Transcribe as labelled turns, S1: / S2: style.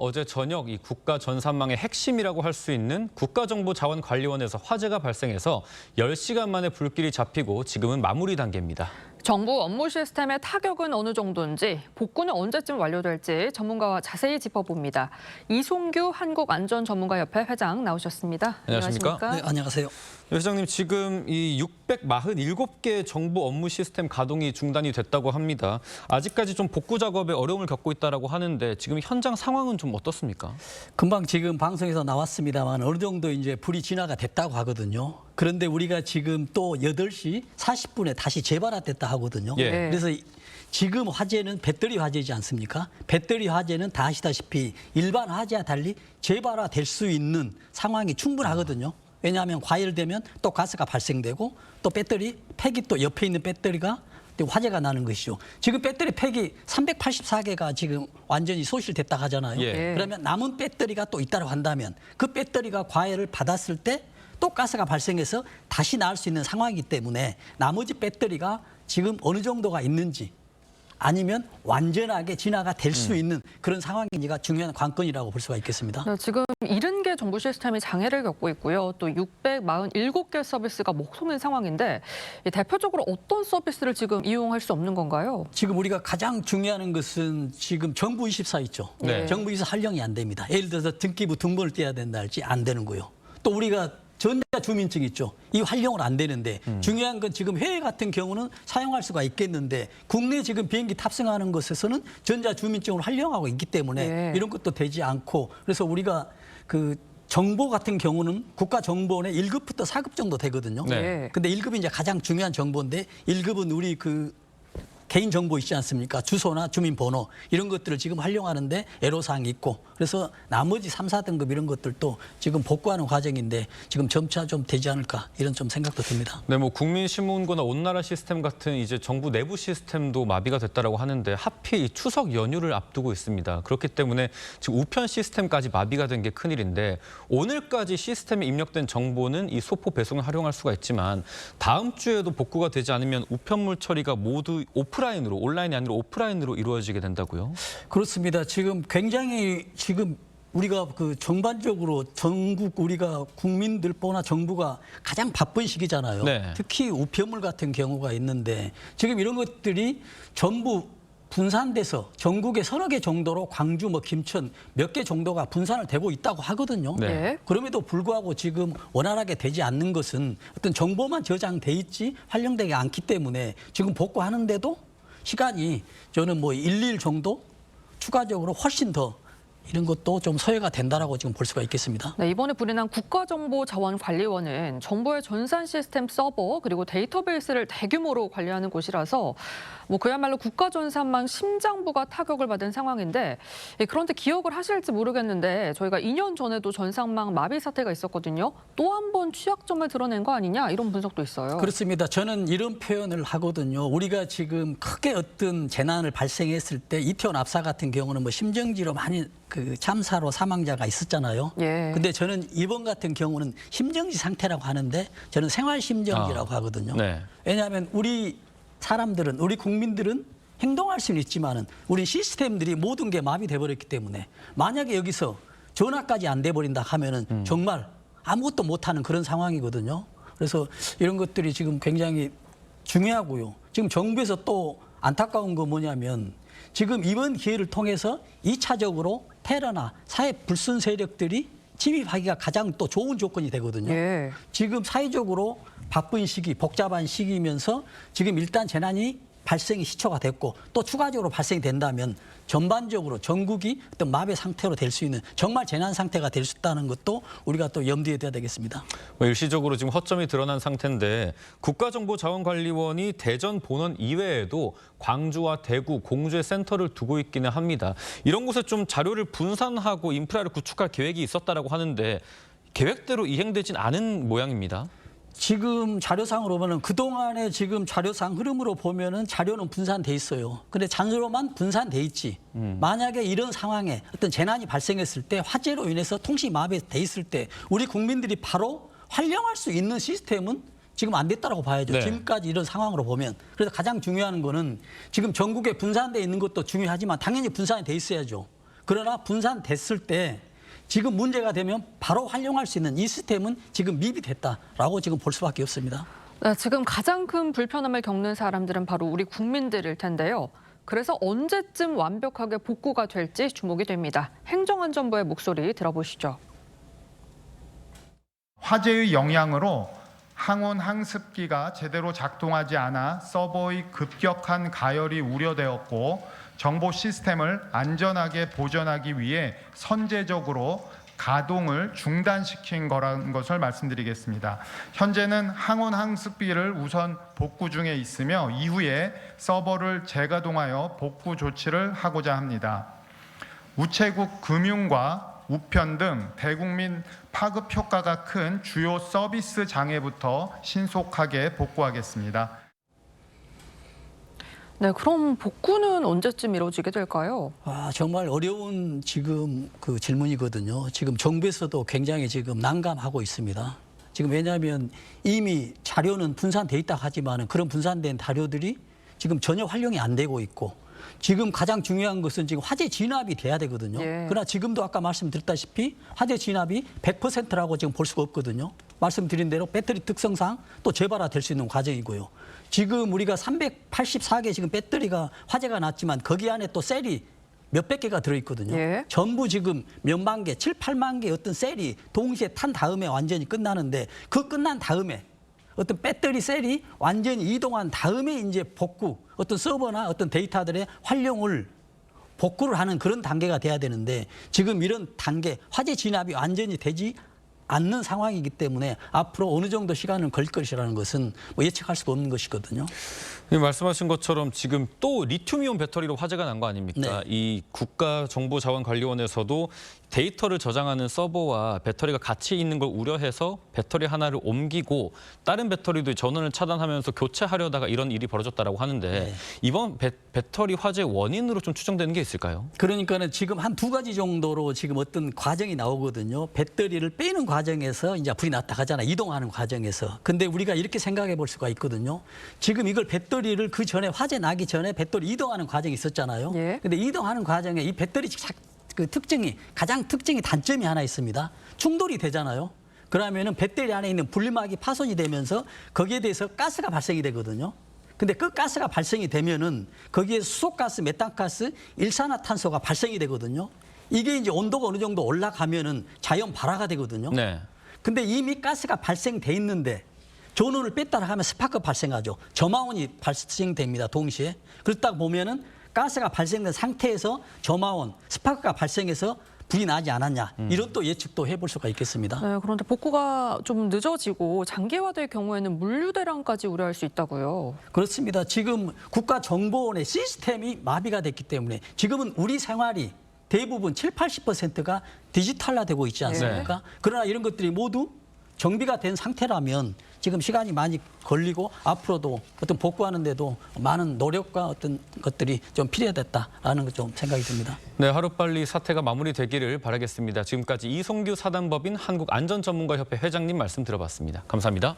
S1: 어제 저녁 이 국가전산망의 핵심이라고 할 수 있는 국가정보자원관리원에서 화재가 발생해서 10시간 만에 불길이 잡히고 지금은 마무리 단계입니다.
S2: 정부 업무 시스템의 타격은 어느 정도인지, 복구는 언제쯤 완료될지 전문가와 자세히 짚어봅니다. 이송규 한국안전전문가협회 회장 나오셨습니다.
S1: 안녕하십니까?
S3: 네, 안녕하세요.
S1: 회장님, 지금 이 647개 정부 업무 시스템 가동이 중단이 됐다고 합니다. 아직까지 좀 복구 작업에 어려움을 겪고 있다고 하는데 지금 현장 상황은 좀 어떻습니까?
S3: 금방 지금 방송에서 나왔습니다만 어느 정도 이제 불이 진화가 됐다고 하거든요. 그런데 우리가 지금 또 8시 40분에 다시 재발화됐다 하거든요.
S1: 예.
S3: 그래서 지금 화재는 배터리 화재이지 않습니까? 배터리 화재는 다 아시다시피 일반 화재와 달리 재발화될 수 있는 상황이 충분하거든요. 왜냐하면 과열되면 또 가스가 발생되고 또 배터리 팩이 또 옆에 있는 배터리가 화재가 나는 것이죠. 지금 배터리 팩이 384개가 지금 완전히 소실됐다 하잖아요.
S1: 예.
S3: 그러면 남은 배터리가 또 있다고 한다면 그 배터리가 과열을 받았을 때 또 가스가 발생해서 다시 나올 수 있는 상황이기 때문에 나머지 배터리가 지금 어느 정도가 있는지 아니면 완전하게 진화가 될 수 있는 그런 상황인지가 중요한 관건이라고 볼 수가 있겠습니다.
S2: 네, 지금 70개 정부 시스템이 장애를 겪고 있고요. 또 647개 서비스가 목숨인 상황인데 대표적으로 어떤 서비스를 지금 이용할 수 없는 건가요?
S3: 지금 우리가 가장 중요한 것은 지금 정부 24 있죠.
S1: 네.
S3: 정부 24 활용이 안 됩니다. 예를 들어서 등기부 등본을 떼야 된다 할지 안 되는 거요. 또 우리가 전자주민증 있죠. 이 활용을 안 되는데 중요한 건 지금 해외 같은 경우는 사용할 수가 있겠는데 국내 지금 비행기 탑승하는 것에서는 전자주민증을 활용하고 있기 때문에
S2: 네.
S3: 이런 것도 되지 않고 그래서 우리가 그 정보 같은 경우는 국가정보원의 1급부터 4급 정도 되거든요.
S1: 네.
S3: 근데 1급이 이제 가장 중요한 정보인데 1급은 우리 그 개인정보 있지 않습니까? 주소나 주민번호 이런 것들을 지금 활용하는데 애로사항이 있고 그래서 나머지 3, 4등급 이런 것들도 지금 복구하는 과정인데 지금 점차 좀 되지 않을까 이런 좀 생각도 듭니다.
S1: 네, 뭐 국민신문고나 온나라 시스템 같은 이제 정부 내부 시스템도 마비가 됐다고 하는데 하필 이 추석 연휴를 앞두고 있습니다. 그렇기 때문에 지금 우편 시스템까지 마비가 된 게 큰일인데 오늘까지 시스템에 입력된 정보는 이 소포 배송을 활용할 수가 있지만 다음 주에도 복구가 되지 않으면 우편물 처리가 모두 오프라인으로, 온라인이 아니라 오프라인으로 이루어지게 된다고요?
S3: 그렇습니다. 지금 굉장히 지금 우리가 그 전반적으로 전국 우리가 국민들 보나 정부가 가장 바쁜 시기잖아요.
S1: 네.
S3: 특히 우편물 같은 경우가 있는데 지금 이런 것들이 전부 분산돼서 전국에 서너 개 정도로 광주, 뭐 김천 몇 개 정도가 분산을 되고 있다고 하거든요.
S1: 네.
S3: 그럼에도 불구하고 지금 원활하게 되지 않는 것은 어떤 정보만 저장돼 있지 활용되지 않기 때문에 지금 복구하는데도 시간이 저는 뭐 1일 정도 추가적으로 훨씬 더 이런 것도 좀 소요가 된다라고 지금 볼 수가 있겠습니다.
S2: 네, 이번에 불이 난 국가정보자원관리원은 정부의 전산 시스템 서버 그리고 데이터베이스를 대규모로 관리하는 곳이라서 뭐 그야말로 국가전산망 심장부가 타격을 받은 상황인데 그런데 기억을 하실지 모르겠는데 저희가 2년 전에도 전산망 마비 사태가 있었거든요. 또 한 번 취약점을 드러낸 거 아니냐 이런 분석도 있어요.
S3: 그렇습니다. 저는 이런 표현을 하거든요. 우리가 지금 크게 어떤 재난을 발생했을 때 이태원 압사 같은 경우는 뭐 심정지로 많이 그 참사로 사망자가 있었잖아요.
S2: 예.
S3: 근데 저는 이번 같은 경우는 심정지 상태라고 하는데 저는 생활 심정지라고 하거든요.
S1: 네.
S3: 왜냐하면 우리 사람들은 우리 국민들은 행동할 수는 있지만은 우리 시스템들이 모든 게 마비돼 버렸기 때문에 만약에 여기서 전화까지 안 돼 버린다 하면은 정말 아무것도 못하는 그런 상황이거든요. 그래서 이런 것들이 지금 굉장히 중요하고요. 지금 정부에서 또 안타까운 거 뭐냐면 지금 이번 기회를 통해서 2차적으로 테러나 사회 불순 세력들이 침입하기가 가장 또 좋은 조건이 되거든요.
S2: 예.
S3: 지금 사회적으로 바쁜 시기, 복잡한 시기이면서 지금 일단 재난이 발생이 시초가 됐고 또 추가적으로 발생이 된다면 전반적으로 전국이 어떤 마비 상태로 될 수 있는 정말 재난 상태가 될 수 있다는 것도 우리가 또 염두에 둬야 되겠습니다.
S1: 뭐 일시적으로 지금 허점이 드러난 상태인데 국가정보자원관리원이 대전 본원 이외에도 광주와 대구, 공주에 센터를 두고 있기는 합니다. 이런 곳에 좀 자료를 분산하고 인프라를 구축할 계획이 있었다라고 하는데 계획대로 이행되진 않은 모양입니다.
S3: 지금 자료상으로 보면 그동안의 지금 자료상 흐름으로 보면은 자료는 분산돼 있어요. 근데 잔소로만 분산돼 있지. 만약에 이런 상황에 어떤 재난이 발생했을 때 화재로 인해서 통신이 마비돼 있을 때 우리 국민들이 바로 활용할 수 있는 시스템은 지금 안 됐다라고 봐야죠.
S1: 네.
S3: 지금까지 이런 상황으로 보면. 그래서 가장 중요한 거는 지금 전국에 분산돼 있는 것도 중요하지만 당연히 분산이 돼 있어야죠. 그러나 분산됐을 때 지금 문제가 되면 바로 활용할 수 있는 이 시스템은 지금 미비됐다라고 지금 볼 수밖에 없습니다.
S2: 네, 지금 가장 큰 불편함을 겪는 사람들은 바로 우리 국민들일 텐데요. 그래서 언제쯤 완벽하게 복구가 될지 주목이 됩니다. 행정안전부의 목소리 들어보시죠.
S4: 화재의 영향으로 항온 항습기가 제대로 작동하지 않아 서버의 급격한 가열이 우려되었고 정보 시스템을 안전하게 보존하기 위해 선제적으로 가동을 중단시킨 거라는 것을 말씀드리겠습니다. 현재는 항온 항습기를 우선 복구 중에 있으며 이후에 서버를 재가동하여 복구 조치를 하고자 합니다. 우체국 금융과 우편 등 대국민 파급 효과가 큰 주요 서비스 장애부터 신속하게 복구하겠습니다.
S2: 네, 그럼 복구는 언제쯤 이루어지게 될까요?
S3: 정말 어려운 지금 그 질문이거든요. 지금 정부에서도 굉장히 지금 난감하고 있습니다. 지금 왜냐하면 이미 자료는 분산돼 있다 하지만 그런 분산된 자료들이 지금 전혀 활용이 안 되고 있고 지금 가장 중요한 것은 지금 화재 진압이 돼야 되거든요.
S2: 예.
S3: 그러나 지금도 아까 말씀드렸다시피 화재 진압이 100%라고 지금 볼 수가 없거든요. 말씀드린 대로 배터리 특성상 또 재발화될 수 있는 과정이고요. 지금 우리가 384개 지금 배터리가 화재가 났지만 거기 안에 또 셀이 몇백 개가 들어있거든요.
S2: 예.
S3: 전부 지금 몇만 개, 7, 8만 개 어떤 셀이 동시에 탄 다음에 완전히 끝나는데 그 끝난 다음에 어떤 배터리 셀이 완전히 이동한 다음에 이제 복구, 어떤 서버나 어떤 데이터들의 활용을 복구를 하는 그런 단계가 돼야 되는데 지금 이런 단계, 화재 진압이 완전히 되지 않는 상황이기 때문에 앞으로 어느 정도 시간을 걸 것이라는 것은 뭐 예측할 수도 없는 것이거든요.
S1: 말씀하신 것처럼 지금 또 리튬이온 배터리로 화재가 난 거 아닙니까?
S3: 네.
S1: 이 국가정보자원관리원에서도 데이터를 저장하는 서버와 배터리가 같이 있는 걸 우려해서 배터리 하나를 옮기고 다른 배터리도 전원을 차단하면서 교체하려다가 이런 일이 벌어졌다고 하는데
S3: 네.
S1: 이번 배터리 화재 원인으로 좀 추정되는 게 있을까요?
S3: 그러니까는 지금 한 2가지 정도로 지금 어떤 과정이 나오거든요. 배터리를 빼는 과정에서 이제 불이 났다 하잖아요. 이동하는 과정에서. 근데 우리가 이렇게 생각해 볼 수가 있거든요. 지금 이걸 배터리를 그 전에 화재 나기 전에 배터리 이동하는 과정이 있었잖아요.
S2: 예.
S3: 근데 이동하는 과정에 이 배터리 그 가장 특징이 단점이 하나 있습니다. 충돌이 되잖아요. 그러면은 배터리 안에 있는 분리막이 파손이 되면서 거기에 대해서 가스가 발생이 되거든요. 근데 그 가스가 발생이 되면은 거기에 수소가스, 메탄가스, 일산화탄소가 발생이 되거든요. 이게 이제 온도가 어느 정도 올라가면은 자연 발화가 되거든요.
S1: 네.
S3: 근데 이미 가스가 발생돼 있는데 전원을 뺐다가 하면 스파크 발생하죠. 저마온이 발생됩니다. 동시에. 그렇다 보면은 가스가 발생된 상태에서 저마온, 스파크가 발생해서 불이 나지 않았냐. 이런 또 예측도 해볼 수가 있겠습니다.
S2: 네, 그런데 복구가 좀 늦어지고 장기화될 경우에는 물류 대란까지 우려할 수 있다고요.
S3: 그렇습니다. 지금 국가정보원의 시스템이 마비가 됐기 때문에 지금은 우리 생활이 대부분 7, 80%가 디지털화되고 있지 않습니까?
S1: 네.
S3: 그러나 이런 것들이 모두 정비가 된 상태라면 지금 시간이 많이 걸리고 앞으로도 어떤 복구하는 데도 많은 노력과 어떤 것들이 좀 필요하겠다라는 것 좀 생각이 듭니다.
S1: 네, 하루빨리 사태가 마무리되기를 바라겠습니다. 지금까지 이송규 사단법인 한국안전전문가협회 회장님 말씀 들어봤습니다. 감사합니다.